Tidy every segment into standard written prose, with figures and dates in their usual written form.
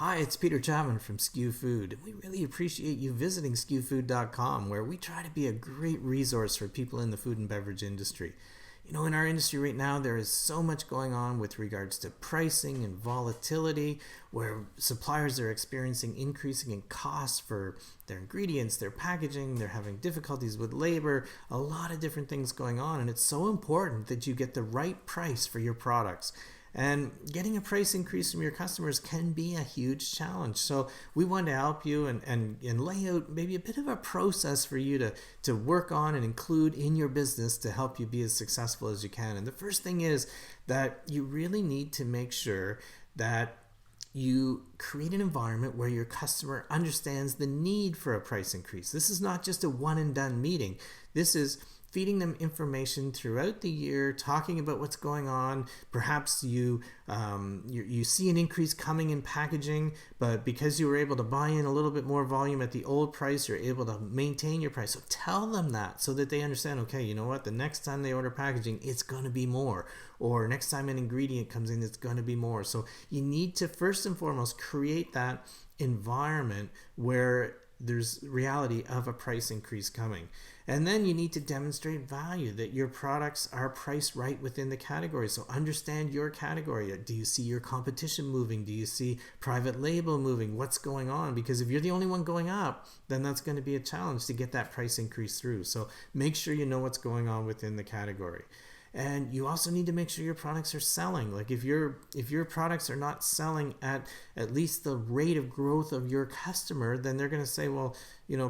Hi, it's Peter Chapman from SKUFood, and we really appreciate you visiting SKUFood.com, where we try to be a great resource for people in the food and beverage industry. In our industry right now, there is so much going on with regards to pricing and volatility, where suppliers are experiencing increasing in costs for their ingredients, their packaging, they're having difficulties with labor, a lot of different things going on, and it's so important that you get the right price for your products. And getting a price increase from your customers can be a huge challenge. So we want to help you and lay out maybe a bit of a process for you to work on and include in your business to help you be as successful as you can. And the first thing is that you really need to make sure that you create an environment where your customer understands the need for a price increase. This is not just a one and done meeting. This is feeding them information throughout the year, talking about what's going on. Perhaps you see an increase coming in packaging, but because you were able to buy in a little bit more volume at the old price, you're able to maintain your price. So tell them that so that they understand, okay, you know what, the next time they order packaging, it's going to be more. Or next time an ingredient comes in, it's going to be more. So you need to first and foremost create that environment where there's reality of a price increase coming. And then you need to demonstrate value, that your products are priced right within the category. So understand your category. Do you see your competition moving? Do you see private label moving? What's going on? Because if you're the only one going up, then that's going to be a challenge to get that price increase through. So make sure you know what's going on within the category. And you also need to make sure your products are selling. Like if your products are not selling at least the rate of growth of your customer, then they're going to say, well,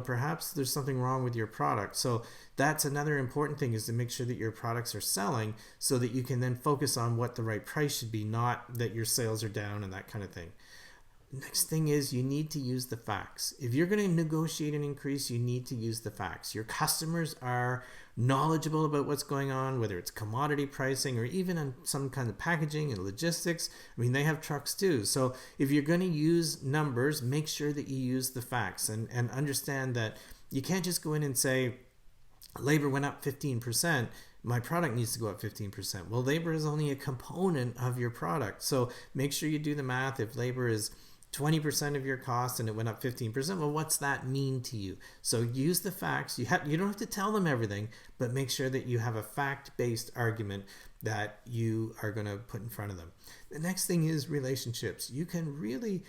perhaps there's something wrong with your product. So that's another important thing, is to make sure that your products are selling so that you can then focus on what the right price should be, not that your sales are down and that kind of thing. Next thing is you need to use the facts. If you're going to negotiate an increase, you need to use the facts. Your customers are knowledgeable about what's going on, whether it's commodity pricing or even on some kind of packaging and logistics. I mean, they have trucks too. So if you're going to use numbers, make sure that you use the facts and understand that you can't just go in and say, labor went up 15%. My product needs to go up 15%. Well, labor is only a component of your product. So make sure you do the math. If labor is 20% of your cost and it went up 15%, well, what's that mean to you? So use the facts. You don't have to tell them everything, but make sure that you have a fact-based argument that you are going to put in front of them. The next thing is relationships. You can really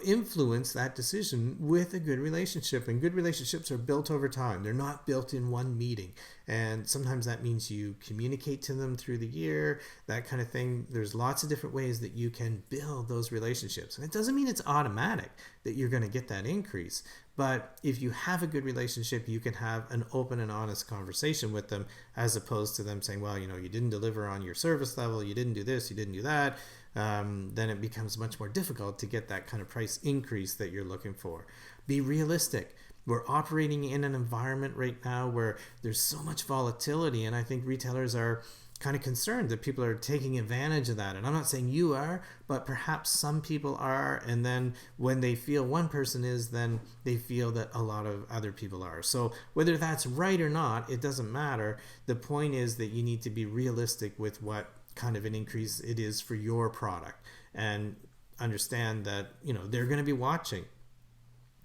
influence that decision with a good relationship, and good relationships are built over time. They're not built in one meeting, and sometimes that means you communicate to them through the year, that kind of thing. There's lots of different ways that you can build those relationships, and it doesn't mean it's automatic that you're going to get that increase, but if you have a good relationship, you can have an open and honest conversation with them, as opposed to them saying, well, you didn't deliver on your service level, you didn't do this, you didn't do that. Then it becomes much more difficult to get that kind of price increase that you're looking for. Be realistic. We're operating in an environment right now where there's so much volatility, and I think retailers are kind of concerned that people are taking advantage of that. And I'm not saying you are, but perhaps some people are, and then when they feel one person is, then they feel that a lot of other people are. So whether that's right or not, it doesn't matter. The point is that you need to be realistic with what kind of an increase it is for your product, and understand that they're going to be watching.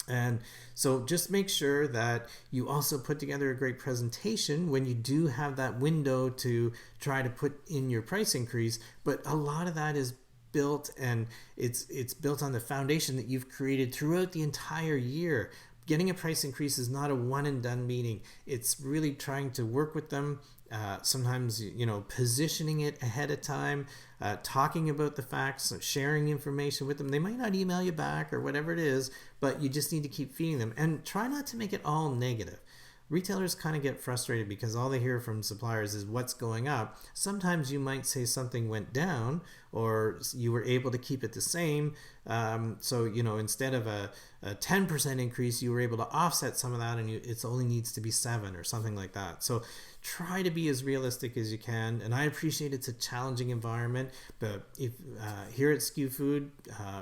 And so just make sure that you also put together a great presentation when you do have that window to try to put in your price increase. But a lot of that is built, and it's built on the foundation that you've created throughout the entire year. Getting a price increase is not a one and done meeting. It's really trying to work with them. Sometimes, positioning it ahead of time, talking about the facts, sharing information with them. They might not email you back or whatever it is, but you just need to keep feeding them, and try not to make it all negative. Retailers kind of get frustrated because all they hear from suppliers is what's going up. Sometimes you might say something went down, or you were able to keep it the same. So instead of a 10% increase, you were able to offset some of that, and it only needs to be 7 or something like that. So try to be as realistic as you can. And I appreciate it's a challenging environment, but if here at SKUFood,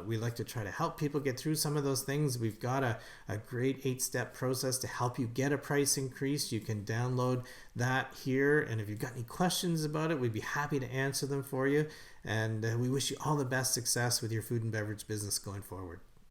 we like to try to help people get through some of those things. We've got a great 8-step process to help you get a price increase. You can download that here, and if you've got any questions about it, we'd be happy to answer them for you. And we wish you all the best success with your food and beverage business going forward.